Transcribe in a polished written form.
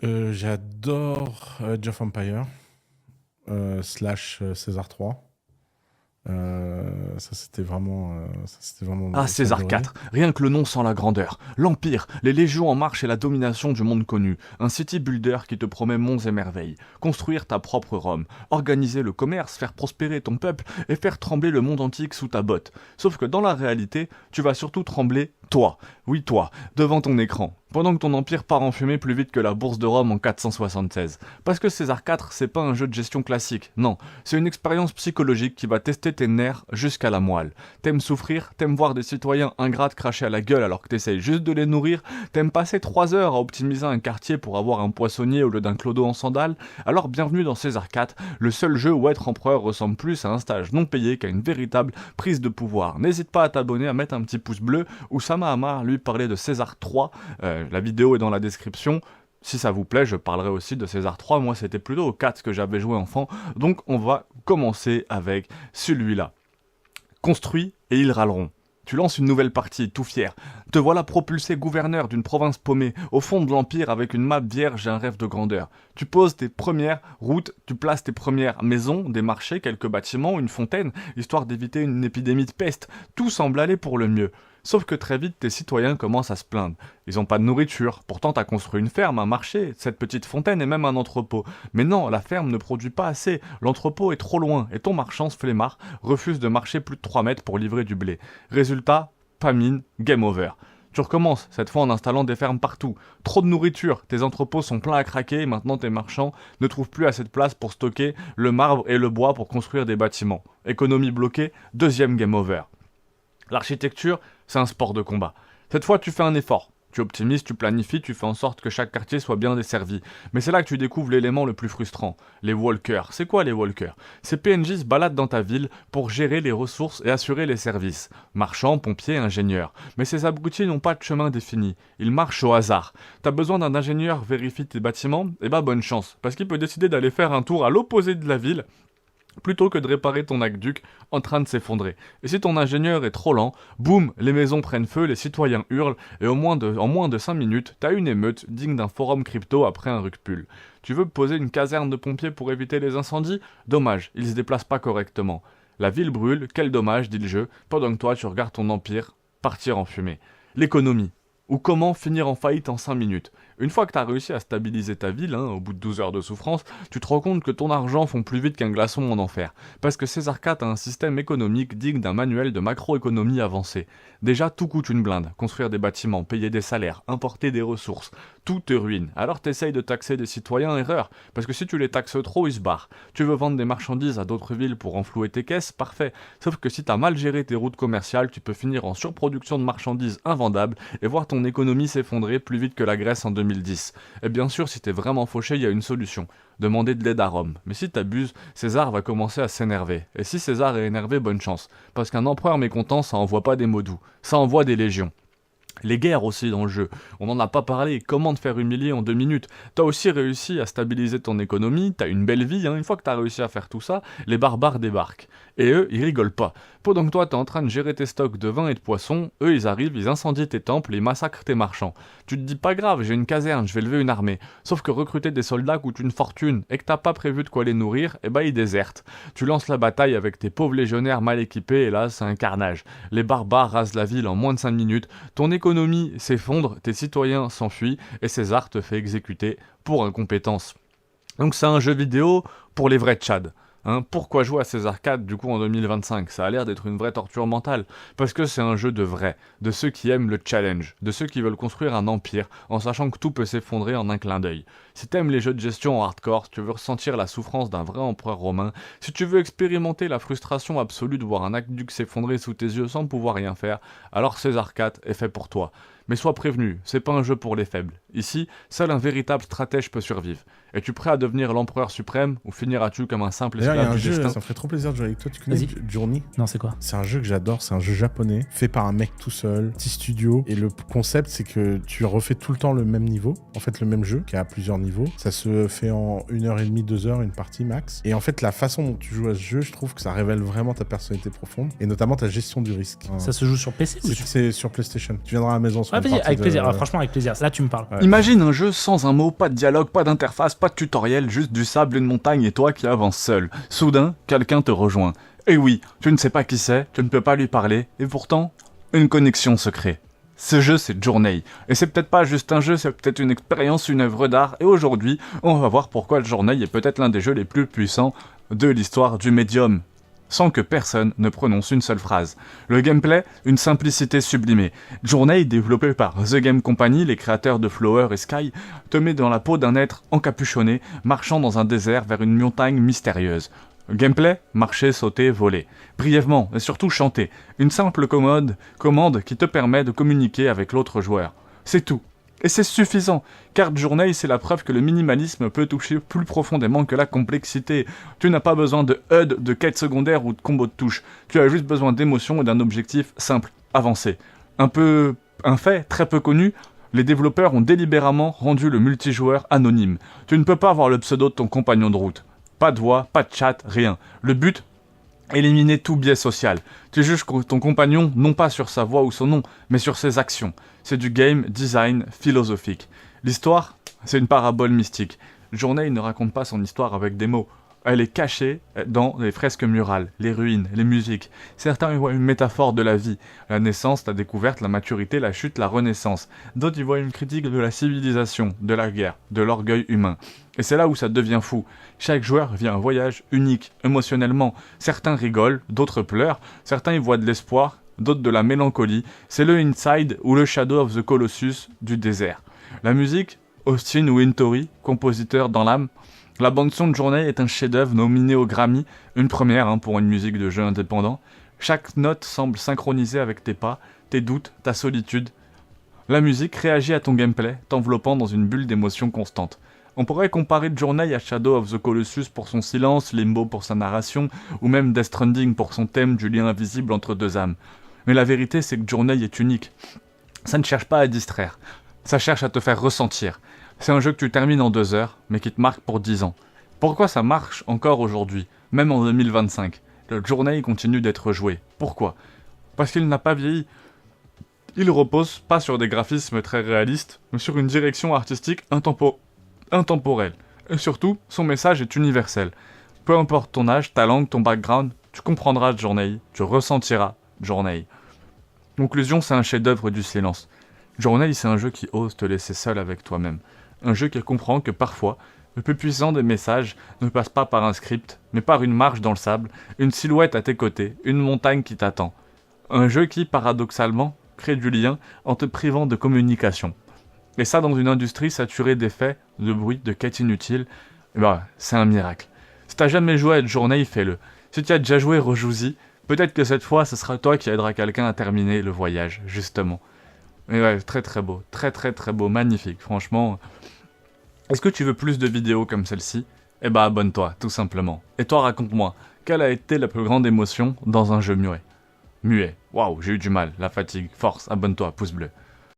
J'adore Age of Empire slash César 3. Ça c'était vraiment Ah, mon César favori. IV, rien que le nom sent la grandeur. L'Empire, les légions en marche et la domination du monde connu. Un city builder qui te promet monts et merveilles. Construire ta propre Rome. Organiser le commerce, faire prospérer ton peuple et faire trembler le monde antique sous ta botte. Sauf que dans la réalité, tu vas surtout trembler toi. Oui, toi, devant ton écran. Pendant que ton empire part en fumée plus vite que la bourse de Rome en 476. Parce que César IV, c'est pas un jeu de gestion classique. Non, c'est une expérience psychologique qui va tester tes nerfs jusqu'à la moelle. T'aimes souffrir, t'aimes voir des citoyens ingrats te cracher à la gueule alors que t'essayes juste de les nourrir, t'aimes passer 3 heures à optimiser un quartier pour avoir un poissonnier au lieu d'un clodo en sandales, alors bienvenue dans César IV, le seul jeu où être empereur ressemble plus à un stage non payé qu'à une véritable prise de pouvoir. N'hésite pas à t'abonner, à mettre un petit pouce bleu, Oussama Hamar lui parlait de César III, la vidéo est dans la description. Si ça vous plaît, je parlerai aussi de César 3. Moi, c'était plutôt au 4 que j'avais joué enfant. Donc, on va commencer avec celui-là. Construit et ils râleront. Tu lances une nouvelle partie, tout fier. Te voilà propulsé gouverneur d'une province paumée, au fond de l'Empire avec une map vierge et un rêve de grandeur. Tu poses tes premières routes, tu places tes premières maisons, des marchés, quelques bâtiments, une fontaine, histoire d'éviter une épidémie de peste. Tout semble aller pour le mieux. Sauf que très vite, tes citoyens commencent à se plaindre. Ils ont pas de nourriture. Pourtant, t'as construit une ferme, un marché, cette petite fontaine et même un entrepôt. Mais non, la ferme ne produit pas assez. L'entrepôt est trop loin et ton marchand, ce flemmard, refuse de marcher plus de 3 mètres pour livrer du blé. Résultat, famine, game over. Tu recommences, cette fois en installant des fermes partout. Trop de nourriture, tes entrepôts sont pleins à craquer et maintenant tes marchands ne trouvent plus assez de place pour stocker le marbre et le bois pour construire des bâtiments. Économie bloquée, deuxième game over. L'architecture, c'est un sport de combat. Cette fois, tu fais un effort. Tu optimises, tu planifies, tu fais en sorte que chaque quartier soit bien desservi. Mais c'est là que tu découvres l'élément le plus frustrant, les walkers. C'est quoi les walkers? Ces PNJ se baladent dans ta ville pour gérer les ressources et assurer les services. Marchands, pompiers, ingénieurs. Mais ces abrutis n'ont pas de chemin défini. Ils marchent au hasard. T'as besoin d'un ingénieur vérifie tes bâtiments? Eh ben bonne chance, parce qu'il peut décider d'aller faire un tour à l'opposé de la ville plutôt que de réparer ton aqueduc en train de s'effondrer. Et si ton ingénieur est trop lent, boum, les maisons prennent feu, les citoyens hurlent, et en moins de 5 minutes, t'as une émeute digne d'un forum crypto après un rug-pull. Tu veux poser une caserne de pompiers pour éviter les incendies? Dommage, ils se déplacent pas correctement. La ville brûle, quel dommage, dit le jeu, pendant que toi tu regardes ton empire partir en fumée. L'économie. Ou comment finir en faillite en 5 minutes. Une fois que tu as réussi à stabiliser ta ville, au bout de 12 heures de souffrance, tu te rends compte que ton argent fond plus vite qu'un glaçon en enfer. Parce que César IV a un système économique digne d'un manuel de macroéconomie avancée. Déjà, tout coûte une blinde. Construire des bâtiments, payer des salaires, importer des ressources. Tout te ruine. Alors t'essayes de taxer des citoyens, erreur. Parce que si tu les taxes trop, ils se barrent. Tu veux vendre des marchandises à d'autres villes pour renflouer tes caisses, parfait. Sauf que si t'as mal géré tes routes commerciales, tu peux finir en surproduction de marchandises invendables et voir ton économie s'effondrer plus vite que la Grèce en 2010. Et bien sûr, si t'es vraiment fauché, il y a une solution. Demander de l'aide à Rome. Mais si t'abuses, César va commencer à s'énerver. Et si César est énervé, bonne chance. Parce qu'un empereur mécontent, ça envoie pas des mots doux. Ça envoie des légions. Les guerres aussi dans le jeu, on n'en a pas parlé, comment te faire humilier en 2 minutes. T'as aussi réussi à stabiliser ton économie, t'as une belle vie, une fois que t'as réussi à faire tout ça, les barbares débarquent. Et eux, ils rigolent pas. Pendant que toi t'es en train de gérer tes stocks de vin et de poissons, eux ils arrivent, ils incendient tes temples, ils massacrent tes marchands. Tu te dis pas grave, j'ai une caserne, je vais lever une armée. Sauf que recruter des soldats coûte une fortune, et que t'as pas prévu de quoi les nourrir, et ils désertent. Tu lances la bataille avec tes pauvres légionnaires mal équipés, et là c'est un carnage. Les barbares rasent la ville en moins de 5 minutes, ton économie s'effondre, tes citoyens s'enfuient, et César te fait exécuter pour incompétence. Donc c'est un jeu vidéo pour les vrais Tchad. Pourquoi jouer à César 4 du coup en 2025? Ça a l'air d'être une vraie torture mentale. Parce que c'est un jeu de vrai, de ceux qui aiment le challenge, de ceux qui veulent construire un empire en sachant que tout peut s'effondrer en un clin d'œil. Si t'aimes les jeux de gestion en hardcore, si tu veux ressentir la souffrance d'un vrai empereur romain, si tu veux expérimenter la frustration absolue de voir un aqueduc s'effondrer sous tes yeux sans pouvoir rien faire, alors César 4 est fait pour toi. Mais sois prévenu, c'est pas un jeu pour les faibles. Ici, seul un véritable stratège peut survivre. Es-tu prêt à devenir l'empereur suprême ou finiras-tu comme un simple D'ailleurs, il y a esclave un du jeu, destin? ça me ferait trop plaisir de jouer avec toi. Tu connais Vas-y. Journey? Non, c'est quoi? C'est un jeu que j'adore, c'est un jeu japonais, fait par un mec tout seul, petit studio. Et le concept, c'est que tu refais tout le temps le même niveau, en fait le même jeu, qui a plusieurs niveaux. Ça se fait en 1h30, 2h, une partie max. Et en fait, la façon dont tu joues à ce jeu, je trouve que ça révèle vraiment ta personnalité profonde, et notamment ta gestion du risque. Ça se joue sur PC ou sur... C'est sur PlayStation. Tu viendras à la maison ce Ça Ah, fait vas-y, partie avec de- plaisir. Ah, franchement, avec plaisir. Là, tu me parles. Ouais. Imagine un jeu sans un mot, pas de dialogue, pas d'interface, pas de tutoriel, juste du sable, une montagne et toi qui avances seul. Soudain, quelqu'un te rejoint. Et oui, tu ne sais pas qui c'est, tu ne peux pas lui parler, et pourtant, une connexion se crée. Ce jeu, c'est Journey. Et c'est peut-être pas juste un jeu, c'est peut-être une expérience, une œuvre d'art. Et aujourd'hui, on va voir pourquoi Journey est peut-être l'un des jeux les plus puissants de l'histoire du médium. Sans que personne ne prononce une seule phrase. Le gameplay, une simplicité sublimée. Journey, développé par The Game Company, les créateurs de Flower et Sky, te met dans la peau d'un être encapuchonné, marchant dans un désert vers une montagne mystérieuse. Gameplay, marcher, sauter, voler. Brièvement, et surtout chanter. Une simple commande qui te permet de communiquer avec l'autre joueur. C'est tout. Et c'est suffisant, car Journey, c'est la preuve que le minimalisme peut toucher plus profondément que la complexité. Tu n'as pas besoin de HUD, de quête secondaire ou de combo de touches. Tu as juste besoin d'émotion et d'un objectif simple, avancer. Un fait très peu connu, les développeurs ont délibérément rendu le multijoueur anonyme. Tu ne peux pas avoir le pseudo de ton compagnon de route. Pas de voix, pas de chat, rien. Le but, éliminer tout biais social. Tu juges ton compagnon non pas sur sa voix ou son nom, mais sur ses actions. C'est du game design philosophique. L'histoire, c'est une parabole mystique. Journey ne raconte pas son histoire avec des mots. Elle est cachée dans les fresques murales, les ruines, les musiques. Certains y voient une métaphore de la vie. La naissance, la découverte, la maturité, la chute, la renaissance. D'autres y voient une critique de la civilisation, de la guerre, de l'orgueil humain. Et c'est là où ça devient fou. Chaque joueur vit un voyage unique, émotionnellement. Certains rigolent, d'autres pleurent, certains y voient de l'espoir, d'autres de la mélancolie. C'est le Inside ou le Shadow of the Colossus du désert. La musique, Austin Wintory, compositeur dans l'âme. La bande-son de Journey est un chef-d'œuvre nominé au Grammy, une première pour une musique de jeu indépendant. Chaque note semble synchronisée avec tes pas, tes doutes, ta solitude. La musique réagit à ton gameplay, t'enveloppant dans une bulle d'émotions constantes. On pourrait comparer Journey à Shadow of the Colossus pour son silence, Limbo pour sa narration, ou même Death Stranding pour son thème du lien invisible entre deux âmes. Mais la vérité, c'est que Journey est unique. Ça ne cherche pas à distraire, ça cherche à te faire ressentir. C'est un jeu que tu termines en 2 heures, mais qui te marque pour 10 ans. Pourquoi ça marche encore aujourd'hui, même en 2025 ? Le Journey continue d'être joué. Pourquoi ? Parce qu'il n'a pas vieilli. Il repose pas sur des graphismes très réalistes, mais sur une direction artistique intemporelle. Et surtout, son message est universel. Peu importe ton âge, ta langue, ton background, tu comprendras Journey, tu ressentiras Journey. Conclusion, c'est un chef-d'œuvre du silence. Journey, c'est un jeu qui ose te laisser seul avec toi-même. Un jeu qui comprend que parfois, le plus puissant des messages ne passe pas par un script, mais par une marche dans le sable, une silhouette à tes côtés, une montagne qui t'attend. Un jeu qui, paradoxalement, crée du lien en te privant de communication. Et ça, dans une industrie saturée d'effets, de bruit, de quêtes inutiles, c'est un miracle. Si t'as jamais joué à Journey, fais-le. Si tu as déjà joué, rejoue-y. Peut-être que cette fois, ce sera toi qui aidera quelqu'un à terminer le voyage, justement. Mais ouais, très très beau, très très très beau, magnifique, franchement. Est-ce que tu veux plus de vidéos comme celle-ci ? Eh ben abonne-toi, tout simplement. Et toi, raconte-moi, quelle a été la plus grande émotion dans un jeu muet ? Muet, waouh, j'ai eu du mal, la fatigue, force, abonne-toi, pouce bleu.